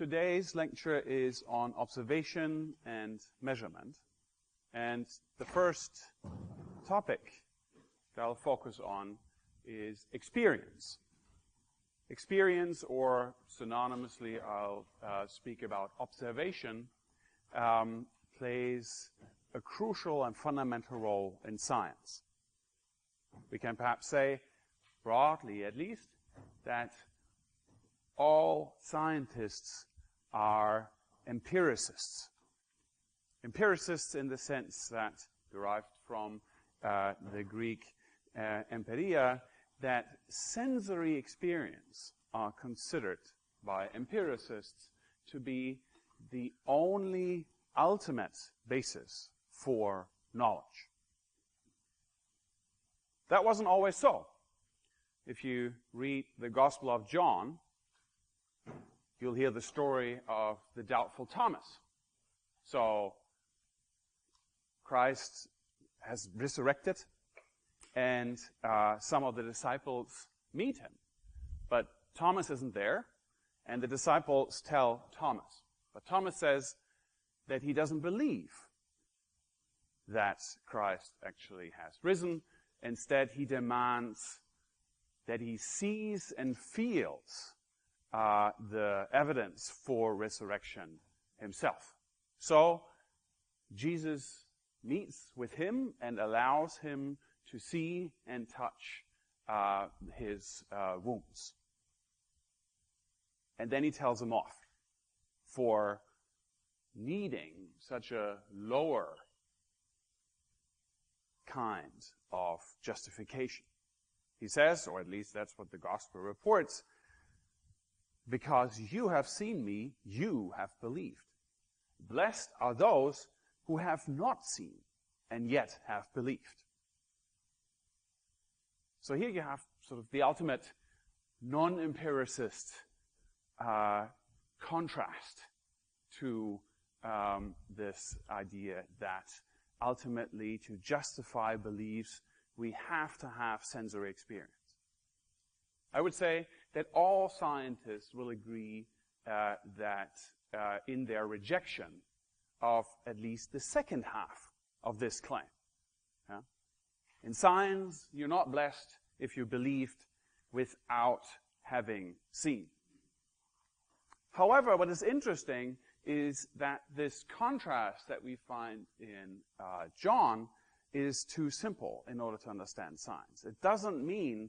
Today's lecture is on observation and measurement. And the first topic that I'll focus on is experience. Experience, or synonymously I'll speak about observation, plays a crucial and fundamental role in science. We can perhaps say, broadly at least, that all scientists are empiricists. Empiricists in the sense that, derived from the Greek empiria, that sensory experience are considered by empiricists to be the only ultimate basis for knowledge. That wasn't always so. If you read the Gospel of John, you'll hear the story of the doubtful Thomas. So, Christ has resurrected, and some of the disciples meet him. But Thomas isn't there, and the disciples tell Thomas. But Thomas says that he doesn't believe that Christ actually has risen. Instead, he demands that he sees and feels the evidence for resurrection himself. So, Jesus meets with him and allows him to see and touch his wounds. And then he tells him off for needing such a lower kind of justification. He says, or at least that's what the gospel reports, because you have seen me, you have believed. Blessed are those who have not seen and yet have believed. So here you have sort of the ultimate non-empiricist contrast to this idea that ultimately to justify beliefs we have to have sensory experience. I would say that all scientists will agree that in their rejection of at least the second half of this claim. Yeah? In science, you're not blessed if you believed without having seen. However, what is interesting is that this contrast that we find in John is too simple in order to understand science. It doesn't mean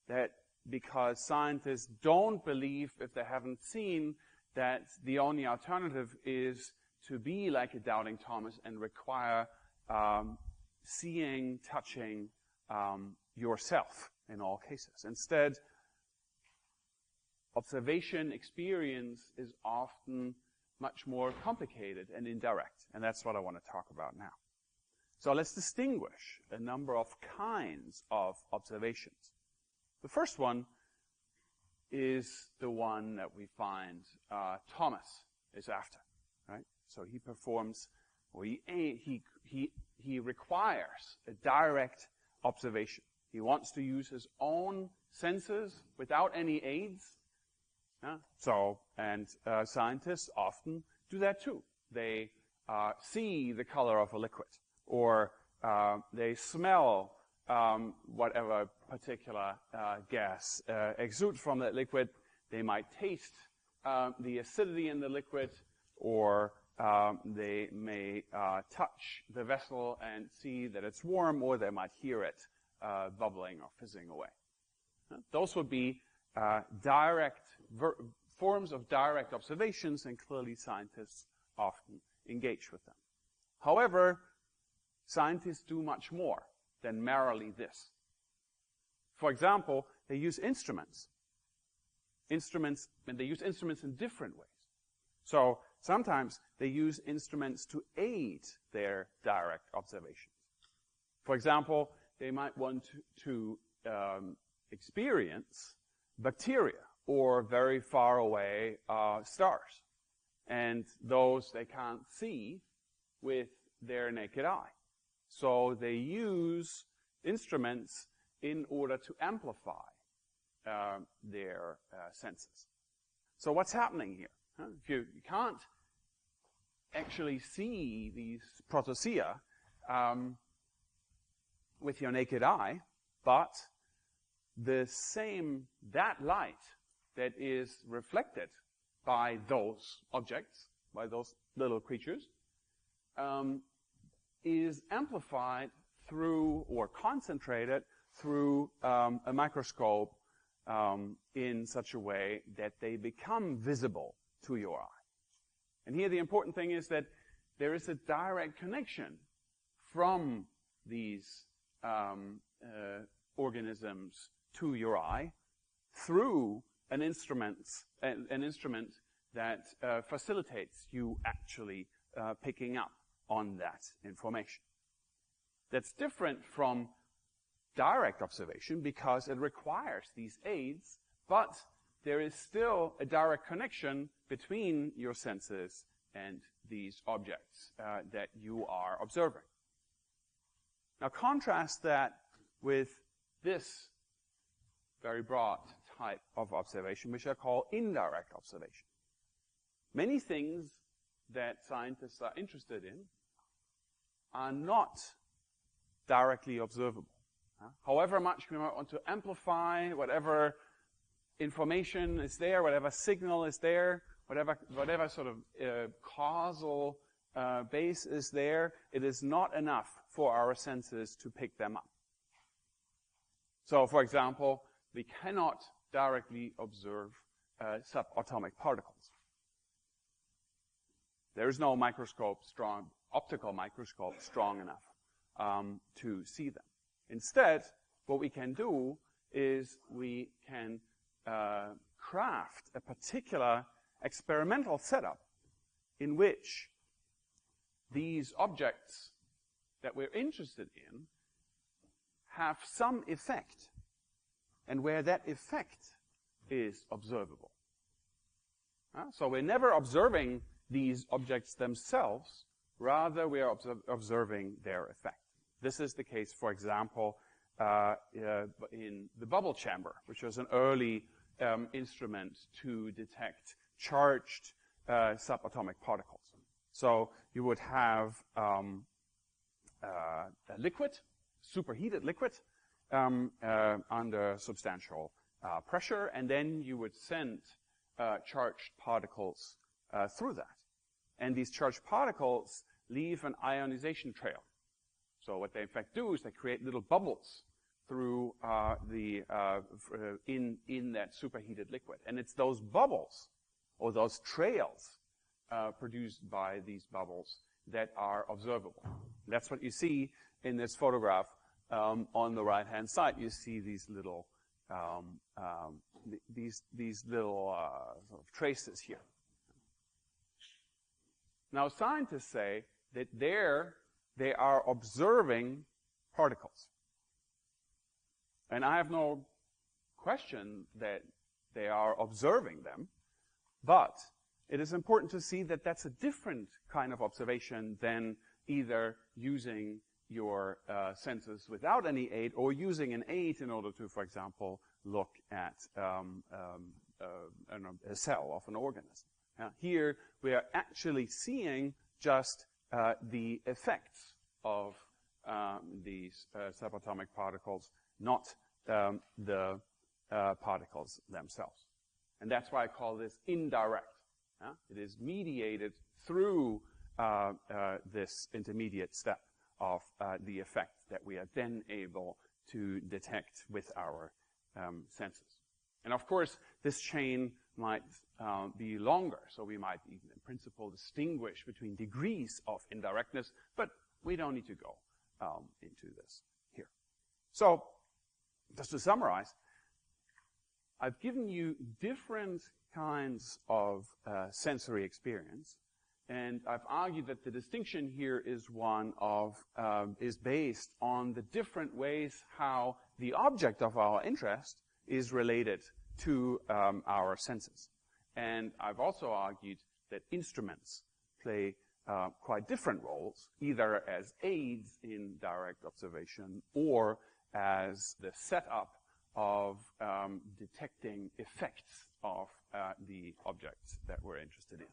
that because scientists don't believe if they haven't seen, that the only alternative is to be like a doubting Thomas and require seeing, touching yourself in all cases. Instead, observation experience is often much more complicated and indirect, and that's what I want to talk about now. So let's distinguish a number of kinds of observations. The first one is the one that we find Thomas is after, right? So he performs, or he requires a direct observation. He wants to use his own senses without any aids. Scientists often do that too. They see the color of a liquid, or they smell whatever particular gas exudes from that liquid. They might taste the acidity in the liquid, or they may touch the vessel and see that it's warm, or they might hear it bubbling or fizzing away. Those would be forms of direct observations, and clearly scientists often engage with them. However, scientists do much more than merely this. For example, they use instruments. And they use instruments in different ways. So sometimes they use instruments to aid their direct observations. For example, they might want to experience bacteria or very far away stars. And those they can't see with their naked eye. So they use instruments in order to amplify their senses. So what's happening here? If you can't actually see these protozoa with your naked eye, but that light that is reflected by those objects, by those little creatures, is amplified through or concentrated through a microscope in such a way that they become visible to your eye. And here the important thing is that there is a direct connection from these organisms to your eye through an instrument that facilitates you actually picking up on that information. That's different from direct observation because it requires these aids, but there is still a direct connection between your senses and these objects that you are observing. Now contrast that with this very broad type of observation, which I call indirect observation. Many things that scientists are interested in are not directly observable. However much we might want to amplify whatever information is there, whatever signal is there, whatever sort of causal base is there, it is not enough for our senses to pick them up. So, for example, we cannot directly observe subatomic particles. There is no optical microscope strong enough to see them. Instead, what we can do is we can craft a particular experimental setup in which these objects that we're interested in have some effect, and where that effect is observable. So we're never observing these objects themselves, rather we are observing their effect. This is the case, for example, in the bubble chamber, which was an early instrument to detect charged subatomic particles. So you would have a liquid, superheated liquid, under substantial pressure, and then you would send charged particles through that. And these charged particles leave an ionization trail. So what they in fact do is they create little bubbles through in that superheated liquid. And it's those bubbles, or those trails produced by these bubbles, that are observable. That's what you see in this photograph on the right-hand side. You see these little sort of traces here. Now, scientists say that they are observing particles. And I have no question that they are observing them, but it is important to see that that's a different kind of observation than either using your senses without any aid or using an aid in order to, for example, look at a cell of an organism. Here, we are actually seeing just the effects of these subatomic particles, not the particles themselves. And that's why I call this indirect. It is mediated through this intermediate step of the effect that we are then able to detect with our senses. And of course, this chain might be longer, so we might even in principle distinguish between degrees of indirectness, but we don't need to go into this here. So, just to summarize, I've given you different kinds of sensory experience, and I've argued that the distinction here is one of is based on the different ways how the object of our interest is related to our senses. And I've also argued that instruments play quite different roles, either as aids in direct observation or as the setup of detecting effects of the the object that we're interested in.